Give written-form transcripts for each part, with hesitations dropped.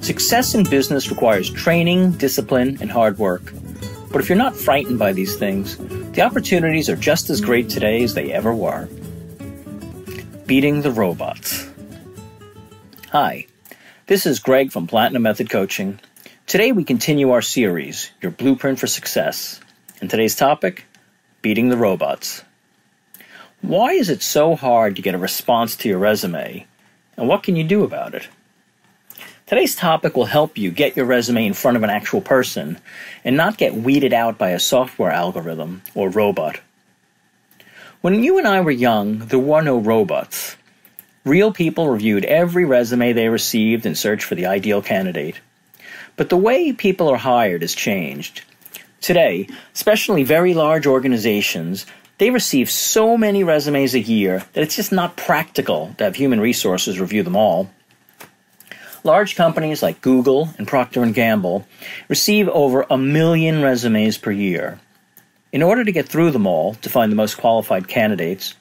Success in business requires training, discipline, and hard work. But if you're not frightened by these things, the opportunities are just as great today as they ever were. Beating the robots. Hi, this is Greg from Platinum Method Coaching. Today we continue our series, Your Blueprint for Success. And today's topic, beating the robots. Why is it so hard to get a response to your resume? And what can you do about it? Today's topic will help you get your resume in front of an actual person and not get weeded out by a software algorithm or robot. When you and I were young, there were no robots. Real people reviewed every resume they received and searched for the ideal candidate. But the way people are hired has changed. Today, especially very large organizations, they receive so many resumes a year that it's just not practical to have human resources review them all. Large companies like Google and Procter & Gamble receive over 1 million resumes per year. In order to get through them all to find the most qualified candidates,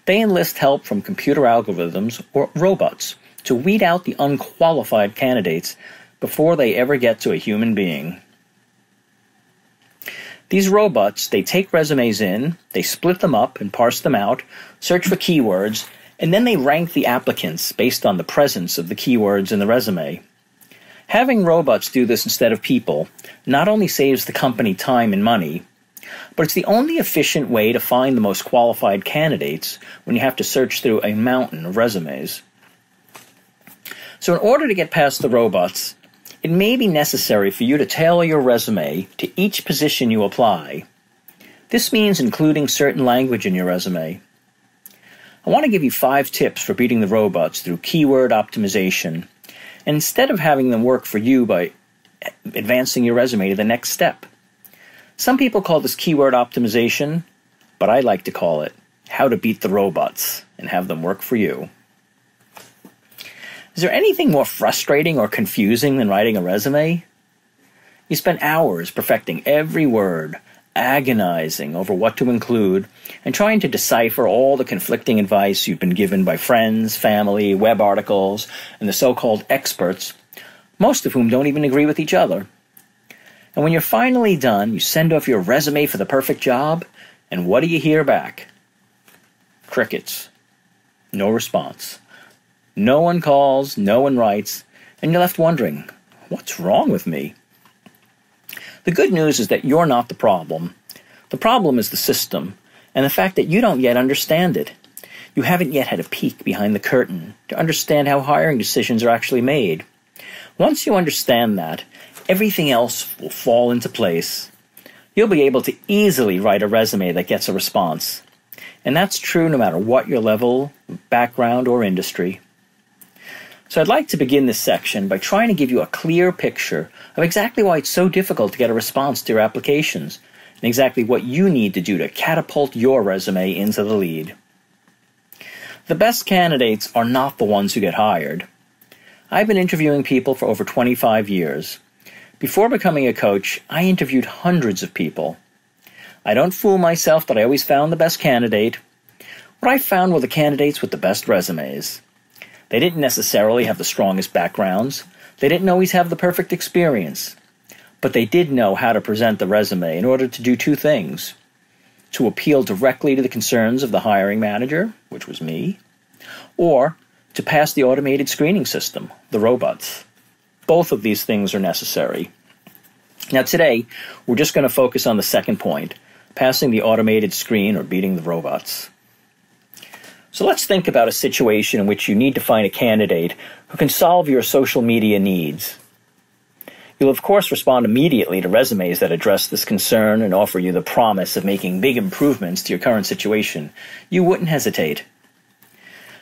they enlist help from computer algorithms or robots to weed out the unqualified candidates before they ever get to a human being. These robots, they take resumes in, they split them up and parse them out, search for keywords, and then they rank the applicants based on the presence of the keywords in the resume. Having robots do this instead of people not only saves the company time and money, but it's the only efficient way to find the most qualified candidates when you have to search through a mountain of resumes. So in order to get past the robots, it may be necessary for you to tailor your resume to each position you apply. This means including certain language in your resume. I want to give you 5 tips for beating the robots through keyword optimization, and instead of having them work for you by advancing your resume to the next step. Some people call this keyword optimization, but I like to call it how to beat the robots and have them work for you. Is there anything more frustrating or confusing than writing a resume? You spend hours perfecting every word, agonizing over what to include, and trying to decipher all the conflicting advice you've been given by friends, family, web articles, and the so-called experts, most of whom don't even agree with each other. And when you're finally done, you send off your resume for the perfect job, and what do you hear back? Crickets. No response. No one calls, no one writes, and you're left wondering, what's wrong with me? The good news is that you're not the problem. The problem is the system, and the fact that you don't yet understand it. You haven't yet had a peek behind the curtain to understand how hiring decisions are actually made. Once you understand that, everything else will fall into place. You'll be able to easily write a resume that gets a response. And that's true no matter what your level, background, or industry. So I'd like to begin this section by trying to give you a clear picture of exactly why it's so difficult to get a response to your applications, and exactly what you need to do to catapult your resume into the lead. The best candidates are not the ones who get hired. I've been interviewing people for over 25 years. Before becoming a coach, I interviewed hundreds of people. I don't fool myself that I always found the best candidate. What I found were the candidates with the best resumes. They didn't necessarily have the strongest backgrounds. They didn't always have the perfect experience. But they did know how to present the resume in order to do 2 things. To appeal directly to the concerns of the hiring manager, which was me, or to pass the automated screening system, the robots. Both of these things are necessary. Now today, we're just going to focus on the second point, passing the automated screen or beating the robots. So let's think about a situation in which you need to find a candidate who can solve your social media needs. You'll of course respond immediately to resumes that address this concern and offer you the promise of making big improvements to your current situation. You wouldn't hesitate.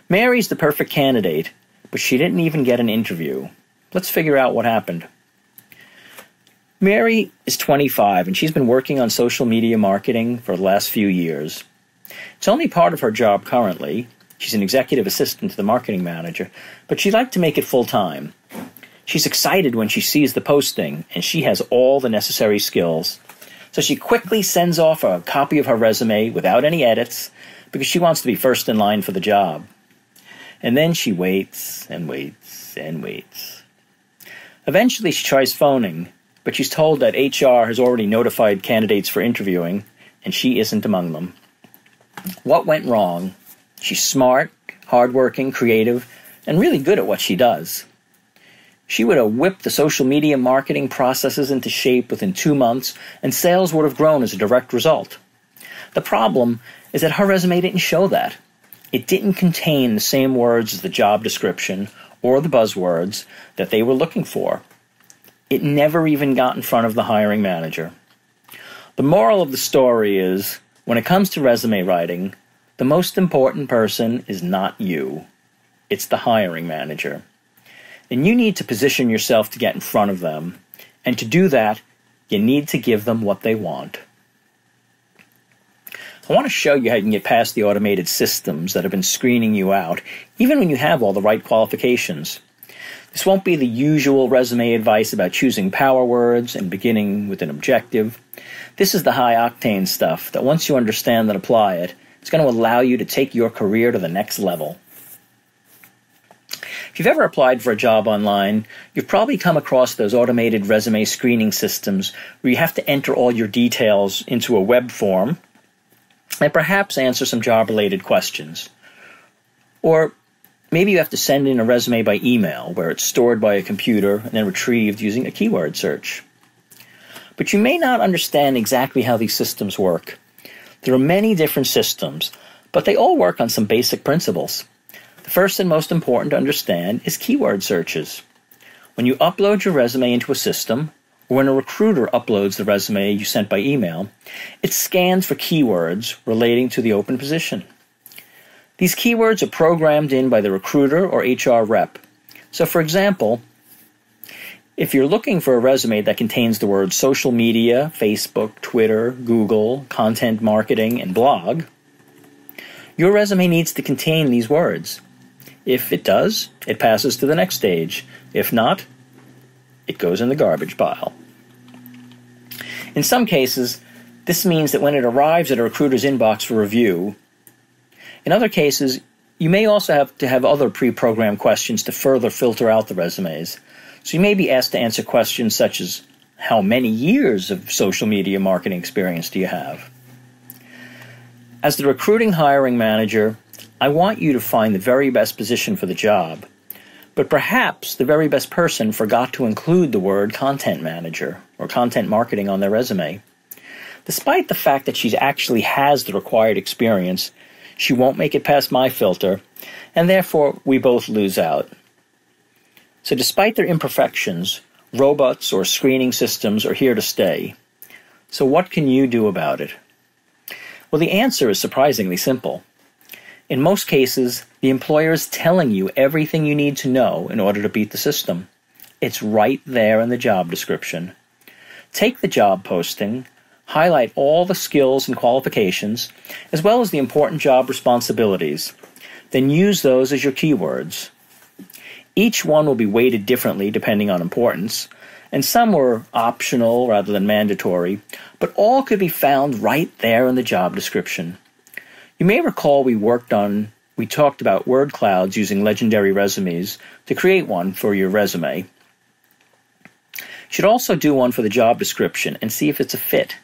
Mary's the perfect candidate, but she didn't even get an interview. Let's figure out what happened. Mary is 25 and she's been working on social media marketing for the last few years. It's only part of her job currently. She's an executive assistant to the marketing manager, but she'd like to make it full-time. She's excited when she sees the posting, and she has all the necessary skills. So she quickly sends off a copy of her resume without any edits, because she wants to be first in line for the job. And then she waits and waits and waits. Eventually she tries phoning, but she's told that HR has already notified candidates for interviewing, and she isn't among them. What went wrong? She's smart, hardworking, creative, and really good at what she does. She would have whipped the social media marketing processes into shape within 2 months, and sales would have grown as a direct result. The problem is that her resume didn't show that. It didn't contain the same words as the job description or the buzzwords that they were looking for. It never even got in front of the hiring manager. The moral of the story is, when it comes to resume writing, the most important person is not you. It's the hiring manager. And you need to position yourself to get in front of them. And to do that, you need to give them what they want. I want to show you how you can get past the automated systems that have been screening you out, even when you have all the right qualifications. This won't be the usual resume advice about choosing power words and beginning with an objective. This is the high-octane stuff that once you understand and apply it, it's going to allow you to take your career to the next level. If you've ever applied for a job online, you've probably come across those automated resume screening systems where you have to enter all your details into a web form and perhaps answer some job-related questions. Or maybe you have to send in a resume by email where it's stored by a computer and then retrieved using a keyword search. But you may not understand exactly how these systems work. There are many different systems, but they all work on some basic principles. The first and most important to understand is keyword searches. When you upload your resume into a system, or when a recruiter uploads the resume you sent by email, it scans for keywords relating to the open position. These keywords are programmed in by the recruiter or HR rep. So for example, if you're looking for a resume that contains the words social media, Facebook, Twitter, Google, content marketing, and blog, your resume needs to contain these words. If it does, it passes to the next stage. If not, it goes in the garbage pile. In some cases, this means that when it arrives at a recruiter's inbox for review, in other cases, you may also have to have other pre-programmed questions to further filter out the resumes. So you may be asked to answer questions such as, how many years of social media marketing experience do you have? As the recruiting hiring manager, I want you to find the very best position for the job, but perhaps the very best person forgot to include the word content manager or content marketing on their resume. Despite the fact that she actually has the required experience, she won't make it past my filter, and therefore we both lose out. So despite their imperfections, robots or screening systems are here to stay. So what can you do about it? Well, the answer is surprisingly simple. In most cases, the employer is telling you everything you need to know in order to beat the system. It's right there in the job description. Take the job posting, highlight all the skills and qualifications, as well as the important job responsibilities. Then use those as your keywords. Each one will be weighted differently depending on importance, and some were optional rather than mandatory, but all could be found right there in the job description. You may recall we talked about word clouds using legendary resumes to create one for your resume. You should also do one for the job description and see if it's a fit.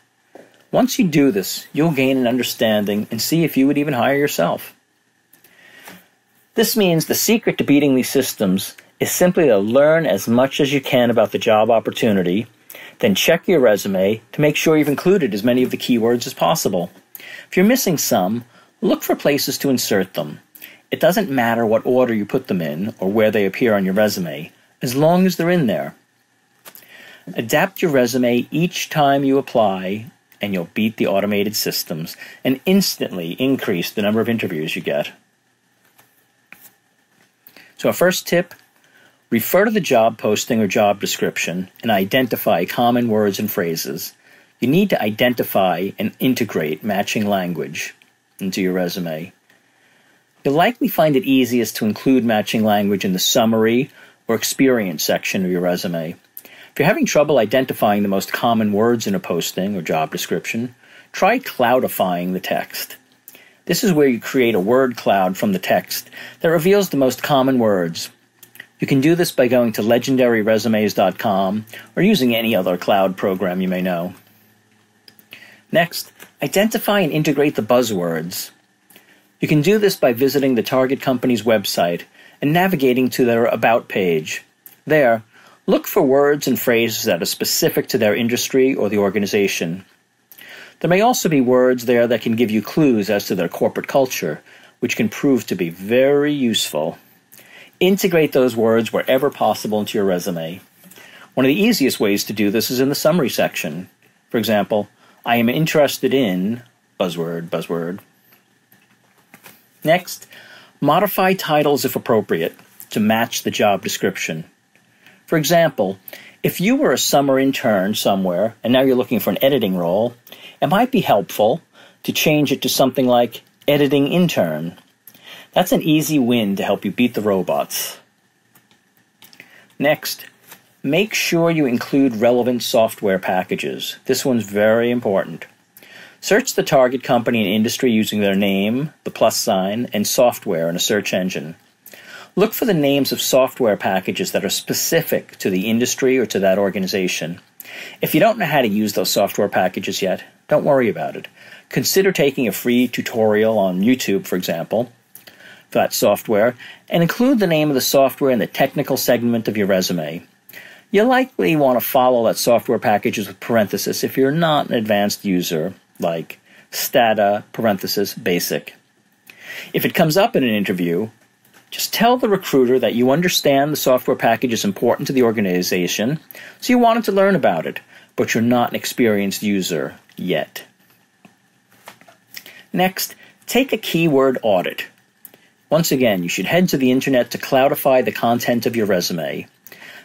Once you do this, you'll gain an understanding and see if you would even hire yourself. This means the secret to beating these systems is simply to learn as much as you can about the job opportunity, then check your resume to make sure you've included as many of the keywords as possible. If you're missing some, look for places to insert them. It doesn't matter what order you put them in or where they appear on your resume, as long as they're in there. Adapt your resume each time you apply, and you'll beat the automated systems and instantly increase the number of interviews you get. So our first tip, refer to the job posting or job description and identify common words and phrases. You need to identify and integrate matching language into your resume. You'll likely find it easiest to include matching language in the summary or experience section of your resume. If you're having trouble identifying the most common words in a posting or job description, try cloudifying the text. This is where you create a word cloud from the text that reveals the most common words. You can do this by going to legendaryresumes.com or using any other cloud program you may know. Next, identify and integrate the buzzwords. You can do this by visiting the target company's website and navigating to their About page. There, look for words and phrases that are specific to their industry or the organization. There may also be words there that can give you clues as to their corporate culture, which can prove to be very useful. Integrate those words wherever possible into your resume. One of the easiest ways to do this is in the summary section. For example, I am interested in buzzword. Next, modify titles if appropriate to match the job description. For example, if you were a summer intern somewhere and now you're looking for an editing role, it might be helpful to change it to something like editing intern. That's an easy win to help you beat the robots. Next, make sure you include relevant software packages. This one's very important. Search the target company and industry using their name, the plus sign, and software in a search engine. Look for the names of software packages that are specific to the industry or to that organization. If you don't know how to use those software packages yet, don't worry about it. Consider taking a free tutorial on YouTube, for example, for that software, and include the name of the software in the technical segment of your resume. You'll likely want to follow that software packages with parentheses if you're not an advanced user, like Stata, parenthesis, basic. If it comes up in an interview, just tell the recruiter that you understand the software package is important to the organization, so you wanted to learn about it, but you're not an experienced user yet. Next, take a keyword audit. Once again, you should head to the internet to cloudify the content of your resume.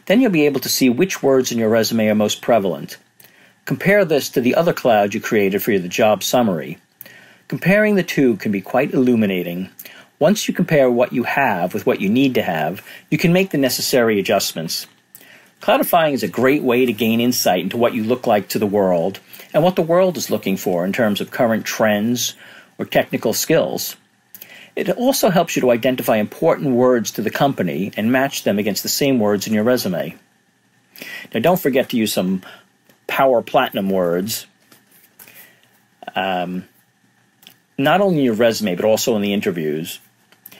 Then you'll be able to see which words in your resume are most prevalent. Compare this to the other cloud you created for the job summary. Comparing the two can be quite illuminating. Once you compare what you have with what you need to have, you can make the necessary adjustments. Cloudifying is a great way to gain insight into what you look like to the world and what the world is looking for in terms of current trends or technical skills. It also helps you to identify important words to the company and match them against the same words in your resume. Now, don't forget to use some Power Platinum words, not only in your resume, but also in the interviews.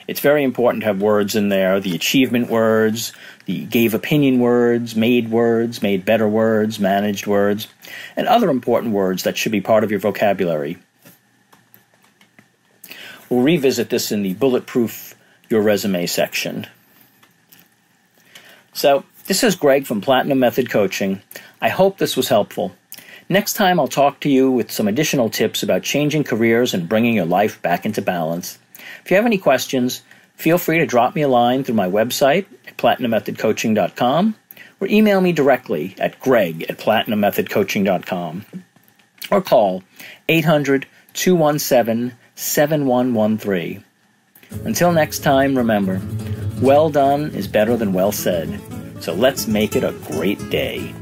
It's very important to have words in there, the achievement words, the gave opinion words, made better words, managed words, and other important words that should be part of your vocabulary. We'll revisit this in the Bulletproof Your Resume section. So, this is Greg from Platinum Method Coaching. I hope this was helpful. Next time I'll talk to you with some additional tips about changing careers and bringing your life back into balance. If you have any questions, feel free to drop me a line through my website at platinummethod.coaching.com or email me directly at greg@platinummethod.coaching.com or call 800-217-7113. Until next time, remember, well done is better than well said. So let's make it a great day.